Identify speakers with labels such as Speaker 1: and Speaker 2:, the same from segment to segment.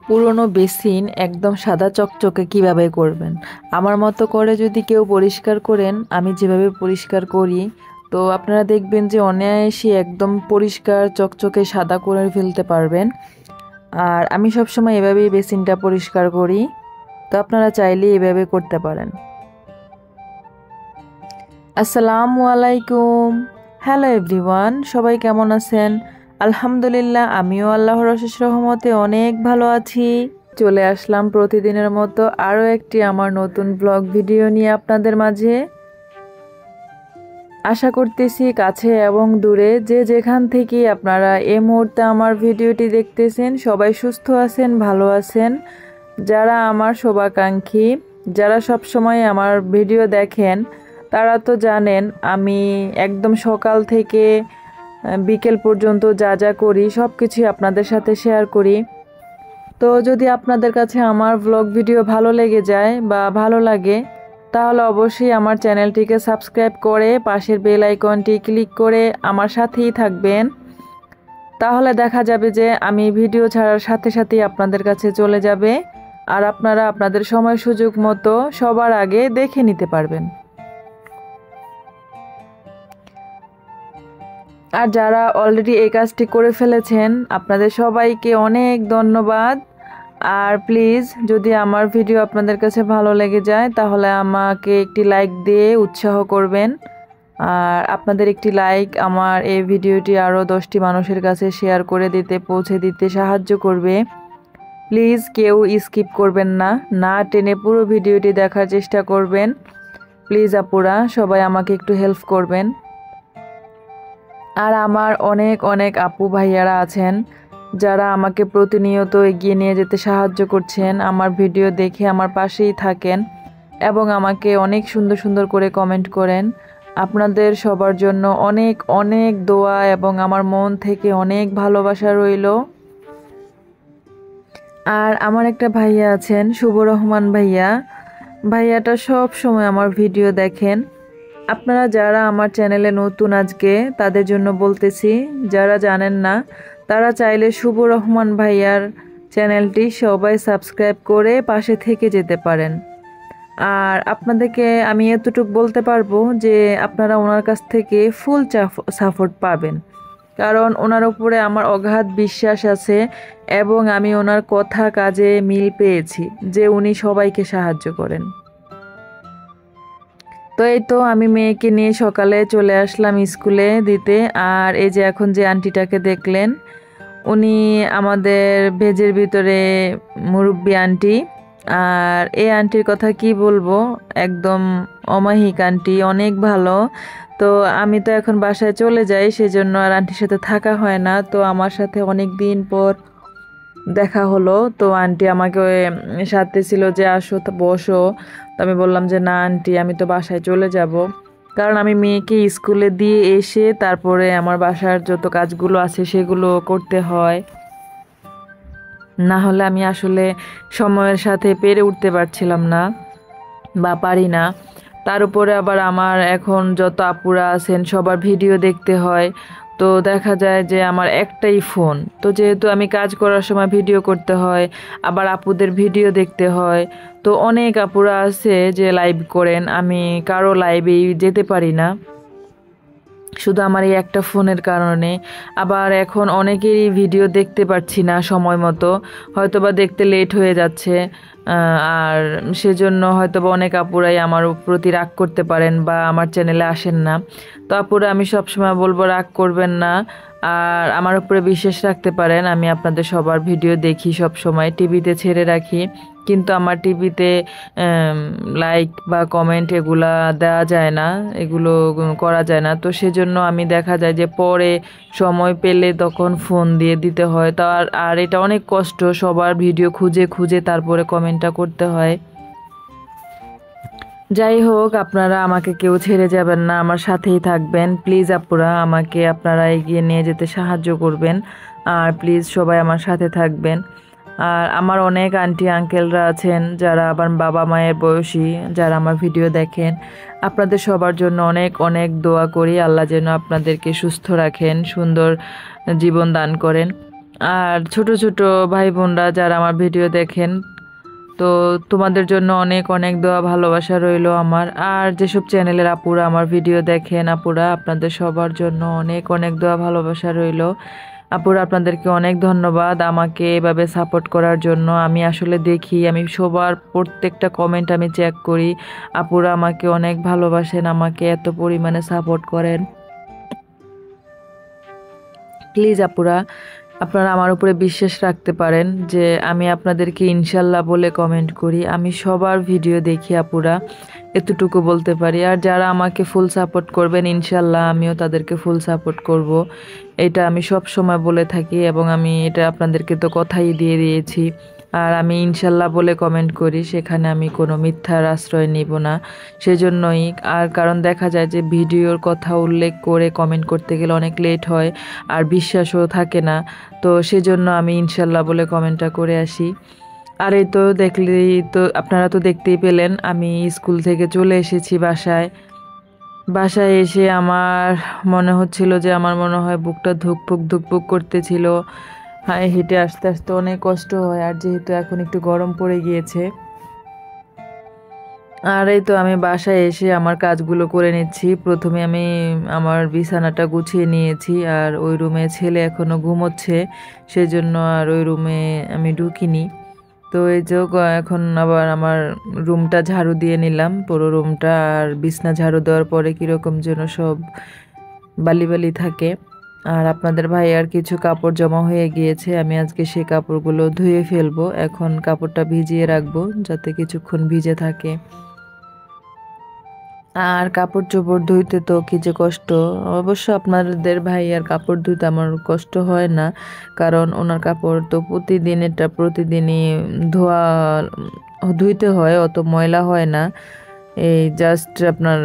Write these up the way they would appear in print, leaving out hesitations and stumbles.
Speaker 1: পুরনো বেসিন একদম সাদা চকচকে কিভাবে করবেন। আমার মতো করে যদি কেউ পরিষ্কার করেন, আমি যেভাবে পরিষ্কার করি, তো আপনারা দেখবেন যে অনায়াসে একদম পরিষ্কার চকচকে সাদা করে ফেলতে পারবেন। আর আমি সবসময় এভাবেই বেসিনটা পরিষ্কার করি, তো আপনারা চাইলে এভাবে করতে পারেন। আসসালামু আলাইকুম। হ্যালো এভরিওয়ান, সবাই কেমন আছেন? আলহামদুলিল্লাহ, আমিও আল্লাহর অশেষ রহমতে অনেক ভালো আছি। চলে আসলাম প্রতিদিনের মতো আরও একটি আমার নতুন ব্লগ ভিডিও নিয়ে আপনাদের মাঝে। আশা করতেছি কাছে এবং দূরে যে যেখান থেকে আপনারা এই মুহূর্তে আমার ভিডিওটি দেখতেছেন সবাই সুস্থ আছেন, ভালো আছেন। যারা আমার শুভাকাঙ্ক্ষী, যারা সব সময় আমার ভিডিও দেখেন, তারা তো জানেন আমি একদম সকাল থেকে বিকেল পর্যন্ত যা যা করি সব কিছুই আপনাদের সাথে শেয়ার করি। তো যদি আপনাদের কাছে আমার ব্লগ ভিডিও ভালো লেগে যায় বা ভালো লাগে, তাহলে অবশ্যই আমার চ্যানেলটিকে সাবস্ক্রাইব করে পাশের বেল আইকনটি ক্লিক করে আমার সাথেই থাকবেন। তাহলে দেখা যাবে যে আমি ভিডিও ছাড়ার সাথে সাথেই আপনাদের কাছে চলে যাবে, আর আপনারা আপনাদের সময় সুযোগ মতো সবার আগে দেখে নিতে পারবেন। আর যারা অলরেডি এই কাজটি করে ফেলেছেন, আপনাদের সবাইকে অনেক ধন্যবাদ। আর প্লিজ, যদি আমার ভিডিও আপনাদের কাছে ভালো লেগে যায়, তাহলে আমাকে একটি লাইক দিয়ে উৎসাহ করবেন। আর আপনাদের একটি লাইক আমার এই ভিডিওটি আরও 10টি মানুষের কাছে শেয়ার করে দিতে, পৌঁছে দিতে সাহায্য করবে। প্লিজ কেউ স্কিপ করবেন না, না টেনে পুরো ভিডিওটি দেখার চেষ্টা করবেন। প্লিজ আপুরা, সবাই আমাকে একটু হেল্প করবেন। আর আমার অনেক অনেক আপু ভাইয়ারা আছেন যারা আমাকে প্রতিনিয়ত এগিয়ে নিয়ে যেতে সাহায্য করছেন, আমার ভিডিও দেখে আমার পাশেই থাকেন এবং আমাকে অনেক সুন্দর সুন্দর করে কমেন্ট করেন। আপনাদের সবার জন্য অনেক অনেক দোয়া এবং আমার মন থেকে অনেক ভালোবাসা রইল। আর আমার একটা ভাইয়া আছেন, শুভ রহমান ভাইয়া। ভাইয়াটা সব সময় আমার ভিডিও দেখেন। আপনারা যারা আমার চ্যানেলে নতুন আজকে, তাদের জন্য বলতেছি, যারা জানেন না তারা চাইলে শুভ রহমান ভাইয়ার চ্যানেলটি সবাই সাবস্ক্রাইব করে পাশে থেকে যেতে পারেন। আর আপনাদেরকে আমি এতটুকু বলতে পারবো যে আপনারা ওনার কাছ থেকে ফুল সাপোর্ট পাবেন, কারণ ওনার উপরে আমার অগাধ বিশ্বাস আছে এবং আমি ওনার কথা কাজে মিল পেয়েছি যে উনি সবাইকে সাহায্য করেন। তো এই তো আমি মেয়েকে নিয়ে সকালে চলে আসলাম স্কুলে দিতে। আর এই যে এখন যে আন্টিটাকে দেখলেন, উনি আমাদের ভেজের ভিতরে মুরব্বি আন্টি। আর এই আন্টির কথা কি বলবো, একদম অমায়িক আন্টি, অনেক ভালো। তো আমি তো এখন বাসায় চলে যাই, সেজন্য আর আন্টির সাথে থাকা হয় না। তো আমার সাথে অনেক দিন পর দেখা হলো। তো আন্টি আমাকে সাথে ছিল যে আসো তো বসো। তো আমি বললাম যে না আন্টি, আমি তো বাসায় চলে যাব, কারণ আমি মেয়েকে স্কুলে দিয়ে এসে তারপরে আমার বাসার যত কাজগুলো আছে সেগুলো করতে হয়, না হলে আমি আসলে সময়ের সাথে পেরে উঠতে পারছিলাম না বা পারি না। তার উপরে আবার আমার এখন যত আপুরা আছেন সবার ভিডিও দেখতে হয়। তো দেখা যায় যে আমার একটাই ফোন, তো যেহেতু আমি কাজ করার সময় ভিডিও করতে হয়, আবার আপুদের ভিডিও দেখতে হয়। তো অনেক আপুরা আছে যে লাইভ করেন, আমি কারো লাইভেই যেতে পারি না, শুধু আমার এই একটা ফোনের কারণে। আবার এখন অনেকেরই ভিডিও দেখতে পাচ্ছি না সময় মতো, হয়তোবা দেখতে লেট হয়ে যাচ্ছে। আর সেজন্য হয়তোবা অনেক আপুরাই আমার প্রতি রাগ করতে পারেন বা আমার চ্যানেলে আসেন না। তো আপুরা, আমি সবসময় বলবো রাগ করবেন না, আর আমার উপরে বিশ্বাস রাখতে পারেন। আমি আপনাদের সবার ভিডিও দেখি, সব সময় টিভিতে ছেড়ে রাখি, কিন্তু আমার টিভিতে লাইক বা কমেন্ট এগুলা দেওয়া যায় না, এগুলো করা যায় না। তো সেজন্য আমি দেখা যায় যে পরে সময় পেলে তখন ফোন দিয়ে দিতে হয়। তো আর এটা অনেক কষ্ট, সবার ভিডিও খুঁজে খুঁজে তারপরে কমেন্টটা করতে হয়। যাই হোক, আপনারা আমাকে কেউ ছেড়ে যাবেন না, আমার সাথেই থাকবেন। প্লিজ আপুরা, আমাকে আপনারা এগিয়ে নিয়ে যেতে সাহায্য করবেন। আর প্লিজ সবাই আমার সাথে থাকবেন। আর আমার অনেক আন্টি আঙ্কেলরা আছেন যারা আবার বাবা মায়ের বয়সী, যারা আমার ভিডিও দেখেন। আপনাদের সবার জন্য অনেক অনেক দোয়া করি, আল্লাহ যেন আপনাদেরকে সুস্থ রাখেন, সুন্দর জীবন দান করেন। আর ছোট ছোট ভাই বোনরা যারা আমার ভিডিও দেখেন, তো তোমাদের জন্য অনেক অনেক দোয়া ভালোবাসা রইলো আমার। আর যেসব চ্যানেলের আপুরা আমার ভিডিও দেখেন, আপুরা আপনাদের সবার জন্য অনেক অনেক দোয়া ভালোবাসা রইলো। আপুরা আপনাদেরকে অনেক ধন্যবাদ আমাকে এভাবে সাপোর্ট করার জন্য। আমি আসলে দেখি, আমি সবার প্রত্যেকটা কমেন্ট আমি চেক করি। আপুরা আমাকে অনেক ভালোবাসেন, আমাকে এত পরিমাণে সাপোর্ট করেন। প্লিজ আপুরা, আপনারা আমার উপরে বিশ্বাস রাখতে পারেন যে আমি আপনাদেরকে ইনশাল্লাহ বলে কমেন্ট করি। আমি সবার ভিডিও দেখি আপুরা, এতটুকু বলতে পারি। আর যারা আমাকে ফুল সাপোর্ট করবেন ইনশাল্লাহ আমিও তাদেরকে ফুল সাপোর্ট করব, এটা আমি সব সময় বলে থাকি এবং আমি এটা আপনাদেরকে তো কথাই দিয়ে দিয়েছি। আর আমি ইনশাল্লাহ বলে কমেন্ট করি, সেখানে আমি কোনো মিথ্যার আশ্রয় নিব না। সেজন্যই, আর কারণ দেখা যায় যে ভিডিওর কথা উল্লেখ করে কমেন্ট করতে গেলে অনেক লেট হয় আর বিশ্বাসও থাকে না। তো সেজন্য আমি ইনশাল্লাহ বলে কমেন্টটা করে আসি। আর এই তো দেখলেই তো, আপনারা তো দেখতেই পেলেন আমি স্কুল থেকে চলে এসেছি বাসায়। বাসায় এসে আমার মনে হচ্ছিল যে, আমার মনে হয় বুকটা ধুকপুক ধুকপুক করতেছিল। হ্যাঁ, হেঁটে আসতে আসতে অনেক কষ্ট হয়, আর যেহেতু এখন একটু গরম পড়ে গিয়েছে। আর এই তো আমি বাসায় এসে আমার কাজগুলো করে নিচ্ছি। প্রথমে আমি আমার বিছানাটা গুছিয়ে নিয়েছি, আর ওই রুমে ছেলে এখনও ঘুমোচ্ছে, সেজন্য আর ওই রুমে আমি ঢুকিনি। তো এই যে এখন আবার আমার রুমটা ঝাড়ু দিয়ে নিলাম, পুরো রুমটা। আর বিছনা ঝাড়ু দেওয়ার পরে কীরকম যেন সব বালি বালি থাকে। আর আপনাদের ভাই আর কিছু কাপড় জমা হয়ে গিয়েছে, আমি আজকে সেই কাপড়গুলো ধুয়ে ফেলবো। এখন কাপড়টা ভিজিয়ে রাখবো যাতে কিছুক্ষণ ভিজে থাকে। আর কাপড় চোপড় ধুইতে তো কি যে কষ্ট! অবশ্য আপনাদের ভাই আর কাপড় ধুইতে আমার কষ্ট হয় না, কারণ ওনার কাপড় তো প্রতিদিনই ধোয়া ধুইতে হয়, অত ময়লা হয় না। এই জাস্ট আপনার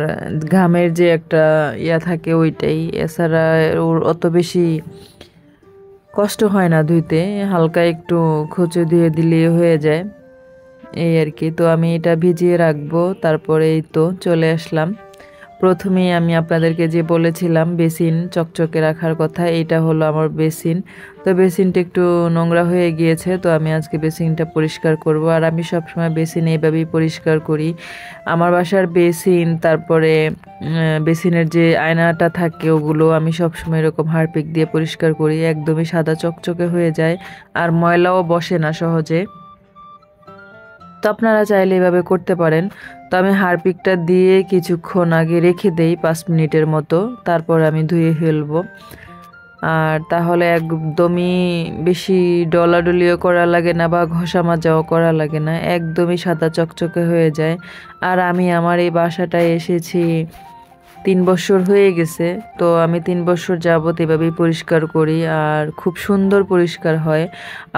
Speaker 1: ঘামের যে একটা ইয়া থাকে ওইটাই, এছাড়া ওর অত বেশি কষ্ট হয় না ধুইতে, হালকা একটু খোঁচে ধুয়ে দিলেই হয়ে যায়, এই আর কি। তো আমি এটা ভিজিয়ে রাখবো, তারপরে এই তো চলে আসলাম। প্রথমেই আমি আপনাদেরকে যে বলেছিলাম বেসিন চকচকে রাখার কথা, এইটা হলো আমার বেসিন। তো বেসিনটা একটু নোংরা হয়ে গিয়েছে, তো আমি আজকে বেসিনটা পরিষ্কার করব। আর আমি সবসময় বেসিন এইভাবেই পরিষ্কার করি। আমার বাসার বেসিন, তারপরে বেসিনের যে আয়নাটা থাকে ওগুলো আমি সবসময় এরকম হারপিক দিয়ে পরিষ্কার করি, একদমই সাদা চকচকে হয়ে যায় আর ময়লাও বসে না সহজে। তো আপনারা চাইলে এভাবে করতে পারেন। তো আমি হারপিকটা দিয়ে কিছুক্ষণ আগে রেখে দেই 5 মিনিটের মতো, তারপর আমি ধুয়ে ফেলবো। আর তাহলে একদমই বেশি ডলাডলিও করা লাগে না বা ঘষা মাজাও করা লাগে না, একদমই সাদা চকচকে হয়ে যায়। আর আমি আমার এই বাসাটায় এসেছি 3 বছর হয়ে গেছে, তো আমি 3 বছর যাবত এভাবেই পরিষ্কার করি আর খুব সুন্দর পরিষ্কার হয়।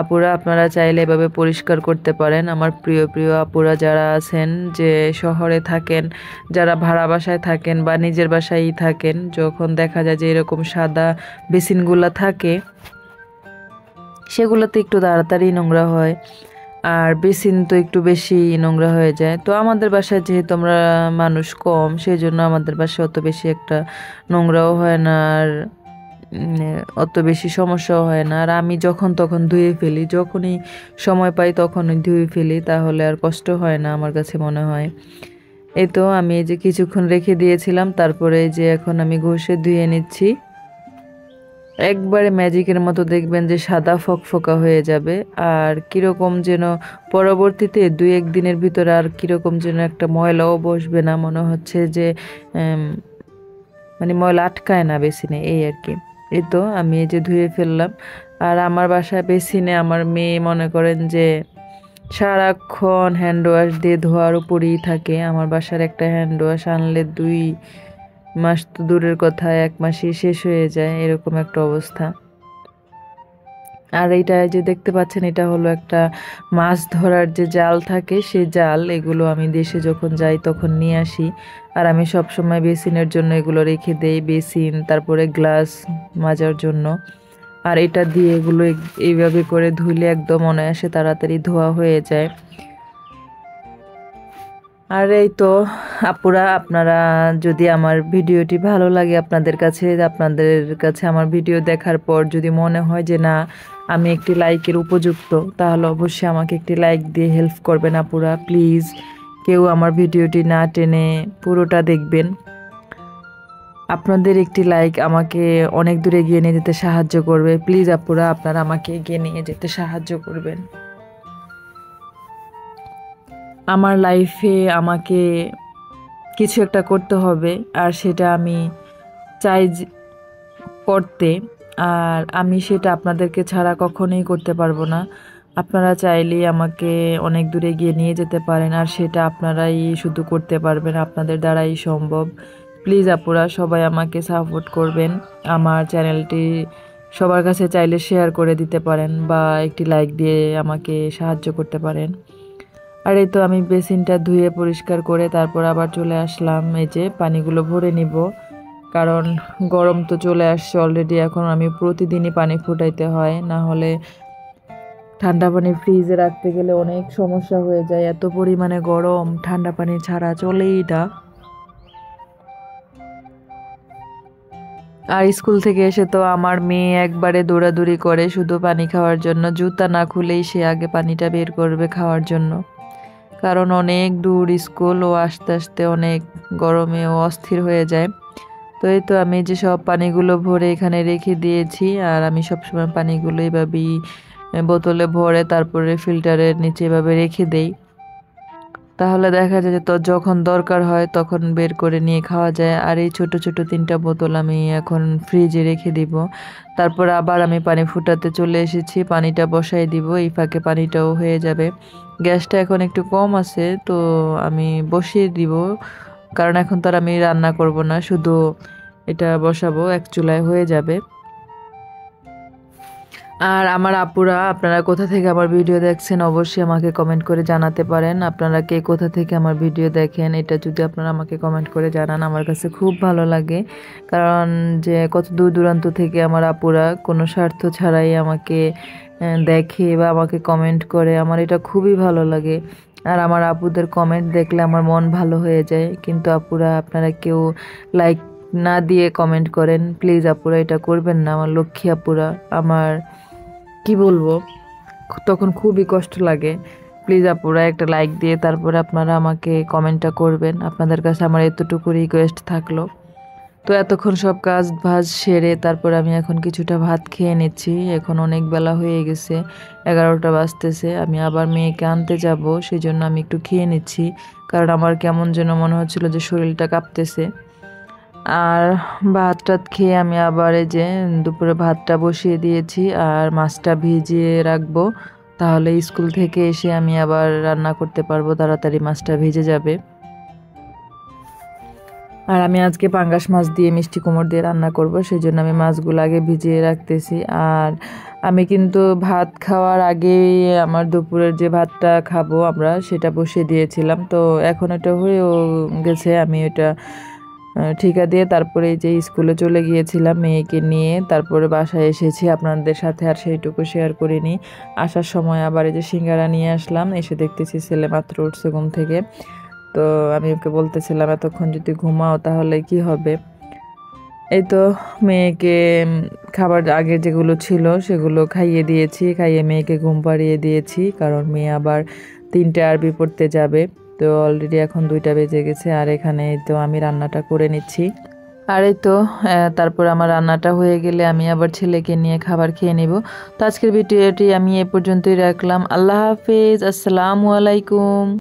Speaker 1: আপুরা আপনারা চাইলে এভাবে পরিষ্কার করতে পারেন। আমার প্রিয় প্রিয় আপুরা যারা আছেন, যে শহরে থাকেন, যারা ভাড়া বাসায় থাকেন বা নিজের বাসায়ই থাকেন, যখন দেখা যায় যে এরকম সাদা বেসিনগুলো থাকে সেগুলোতে একটু তাড়াতাড়ি নোংরা হয়, আর বেসিন তো একটু বেশি নোংরা হয়ে যায়। তো আমাদের বাসায় যেহেতু আমরা মানুষ কম, সেই জন্য আমাদের বাসায় অত বেশি একটা নোংরাও হয় না, আর অত বেশি সমস্যাও হয় না। আর আমি যখন তখন ধুয়ে ফেলি, যখনই সময় পাই তখনই ধুয়ে ফেলি, তাহলে আর কষ্ট হয় না আমার কাছে মনে হয়। এই তো আমি এই যে কিছুক্ষণ রেখে দিয়েছিলাম, তারপরে এই যে এখন আমি ঘষে ধুয়ে নিচ্ছি। একবারে ম্যাজিকের মতো দেখবেন যে সাদা ফকফকা হয়ে যাবে। আর কীরকম যেন পরবর্তীতে 2-1 দিনের ভিতরে আর কীরকম যেন একটা ময়লাও বসবে না, মনে হচ্ছে যে মানে ময়লা আটকায় না বেসিনে, এই আর কি। এই তো আমি এই যে ধুয়ে ফেললাম। আর আমার বাসায় বেসিনে আমার মেয়ে মনে করেন যে সারাক্ষণ হ্যান্ড ওয়াশ দিয়ে ধোয়ার উপরেই থাকে। আমার বাসার একটা হ্যান্ড ওয়াশ আনলে 2 মাস তো দূরের কথা, 1 মাসই শেষ হয়ে যায়, এরকম একটা অবস্থা। আর এইটা যে দেখতে পাচ্ছেন, এটা হলো একটা মাছ ধরার যে জাল থাকে, সেই জাল। এগুলো আমি দেশে যখন যাই তখন নিয়ে আসি, আর আমি সব সময় বেসিনের জন্য এগুলো রেখে দেই, বেসিন তারপরে গ্লাস মাজার জন্য। আর এটা দিয়ে এগুলো এইভাবে করে ধুইলে একদম অনায়াসে তাড়াতাড়ি ধোয়া হয়ে যায়। আর এই তো আপুরা, আপনারা যদি আমার ভিডিওটি ভালো লাগে আপনাদের কাছে আমার ভিডিও দেখার পর যদি মনে হয় যে না আমি একটি লাইকের উপযুক্ত, তাহলে অবশ্যই আমাকে একটি লাইক দিয়ে হেল্প করবেন আপুরা। প্লিজ কেউ আমার ভিডিওটি না টেনে পুরোটা দেখবেন। আপনাদের একটি লাইক আমাকে অনেক দূরে এগিয়ে নিয়ে যেতে সাহায্য করবে। প্লিজ আপুরা, আপনারা আমাকে এগিয়ে নিয়ে যেতে সাহায্য করবেন। আমার লাইফে আমাকে কিছু একটা করতে হবে, আর সেটা আমি চাই করতে, আর আমি সেটা আপনাদেরকে ছাড়া কখনোই করতে পারবো না। আপনারা চাইলেই আমাকে অনেক দূরে গিয়ে নিয়ে যেতে পারেন, আর সেটা আপনারাই শুধু করতে পারবেন, আপনাদের দ্বারাই সম্ভব। প্লিজ আপুরা, সবাই আমাকে সাপোর্ট করবেন। আমার চ্যানেলটি সবার কাছে চাইলে শেয়ার করে দিতে পারেন বা একটি লাইক দিয়ে আমাকে সাহায্য করতে পারেন। আর এই তো আমি বেসিনটা ধুয়ে পরিষ্কার করে তারপর আবার চলে আসলাম, এই যে পানিগুলো ভরে নিব, কারণ গরম তো চলে আসছে অলরেডি। এখন আমি প্রতিদিনই পানি ফুটাইতে হয়, না হলে ঠান্ডা পানি ফ্রিজে রাখতে গেলে অনেক সমস্যা হয়ে যায়, এত পরিমাণে গরম, ঠান্ডা পানি ছাড়া চলেই না। আর স্কুল থেকে এসে তো আমার মেয়ে একবারে দৌড়াদৌড়ি করে শুধু পানি খাওয়ার জন্য, জুতা না খুলেই সে আগে পানিটা বের করবে খাওয়ার জন্য, কারণ অনেক দূর স্কুল, ও আস্তে আস্তে অনেক গরমে ও অস্থির হয়ে যায়। তো এই তো আমি যে সব পানিগুলো ভরে এখানে রেখে দিয়েছি, আর আমি সবসময় পানিগুলো এভাবেই বোতলে ভরে তারপরে ফিল্টারের নিচে এভাবে রেখে দেই, তাহলে দেখা যায় যে তো যখন দরকার হয় তখন বের করে নিয়ে খাওয়া যায়। আর এই ছোট ছোট 3টা বোতল আমি এখন ফ্রিজে রেখে দিব। তারপর আবার আমি পানি ফুটাতে চলে এসেছি, পানিটা বসাই দিব, এই ফাঁকে পানিটাও হয়ে যাবে। গ্যাসটা এখন একটু কম আছে, তো আমি বসিয়ে দিব, কারণ এখন তো আর আমি রান্না করব না, শুধু এটা বসাবো, এক চুলায় হয়ে যাবে। আর আমার আপুরা, আপনারা কোথা থেকে আমার ভিডিও দেখছেন অবশ্যই আমাকে কমেন্ট করে জানাতে পারেন। আপনারা কে কোথা থেকে আমার ভিডিও দেখেন এটা যদি আপনারা আমাকে কমেন্ট করে জানান, আমার কাছে খুব ভালো লাগে, কারণ যে কত দূর দূরান্ত থেকে আমার আপুরা কোনো স্বার্থ ছাড়াই আমাকে দেখে বা আমাকে কমেন্ট করে, আমার এটা খুবই ভালো লাগে। আর আমার আপুদের কমেন্ট দেখলে আমার মন ভালো হয়ে যায়। কিন্তু আপুরা, আপনারা কেউ লাইক না দিয়ে কমেন্ট করেন, প্লিজ আপুরা এটা করবেন না। আমার লক্ষ্মী আপুরা, আমার কি বলবো, তখন খুবই কষ্ট লাগে। প্লিজ আপুরা একটা লাইক দিয়ে তারপরে আপনারা আমাকে কমেন্টটা করবেন, আপনাদের কাছে আমার এতটুকু রিকোয়েস্ট থাকলো। তো এতক্ষণ সব কাজ ভাজ সেরে তারপর আমি এখন কিছুটা ভাত খেয়ে নিচ্ছি। এখন অনেক বেলা হয়ে গেছে, 11টা বাজতেছে, আমি আবার মেয়েকে আনতে যাব, সেই জন্য আমি একটু খেয়ে নিচ্ছি, কারণ আমার কেমন যেন মনে হচ্ছিল যে শরীরটা কাঁপতেছে। আর ভাত টাত খেয়ে আমি আবার এই যে দুপুরে ভাতটা বসিয়ে দিয়েছি, আর মাছটা ভিজিয়ে রাখবো, তাহলে স্কুল থেকে এসে আমি আবার রান্না করতে পারবো, তাড়াতাড়ি মাছটা ভেজে যাবে। আর আমি আজকে পাঙ্গাস মাছ দিয়ে মিষ্টি কুমড় দিয়ে রান্না করব, সেই জন্য আমি মাছগুলো আগে ভিজিয়ে রাখতেছি। আর আমি কিন্তু ভাত খাওয়ার আগেই আমার দুপুরের যে ভাতটা খাবো আমরা সেটা বসিয়ে দিয়েছিলাম, তো এখন এটা হয়েও গেছে। আমি ওটা ঠিকা দিয়ে তারপরে এই যে স্কুলে চলে গিয়েছিলাম মেয়েকে নিয়ে, তারপরে বাসায় এসেছি, আপনাদের সাথে আর সেইটুকু শেয়ার করিনি। আসার সময় আবার এই যে সিঙ্গারা নিয়ে আসলাম, এসে দেখতেছি ছেলে মাত্র উঠছে ঘুম থেকে। তো আমি ওকে বলতেছিলাম এতক্ষণ যদি ঘুমাও তাহলে কি হবে। এই তো মেয়েকে খাবার আগে যেগুলো ছিল সেগুলো খাইয়ে দিয়েছি, খাইয়ে মেয়েকে ঘুম পাড়িয়ে দিয়েছি, কারণ মেয়ে আবার 3টে আরবি পড়তে যাবে। তো অলরেডি এখন 2টা বেজে গেছে, আর এখানে তো আমি রান্নাটা করে নিচ্ছি। আর এই তো তারপর আমার রান্নাটা হয়ে গেলে আমি আবার ছেলেকে নিয়ে খাবার খেয়ে নেব। তো আজকের ভিডিওটি আমি এ পর্যন্তই রাখলাম। আল্লাহ হাফেজ, আসসালামু আলাইকুম।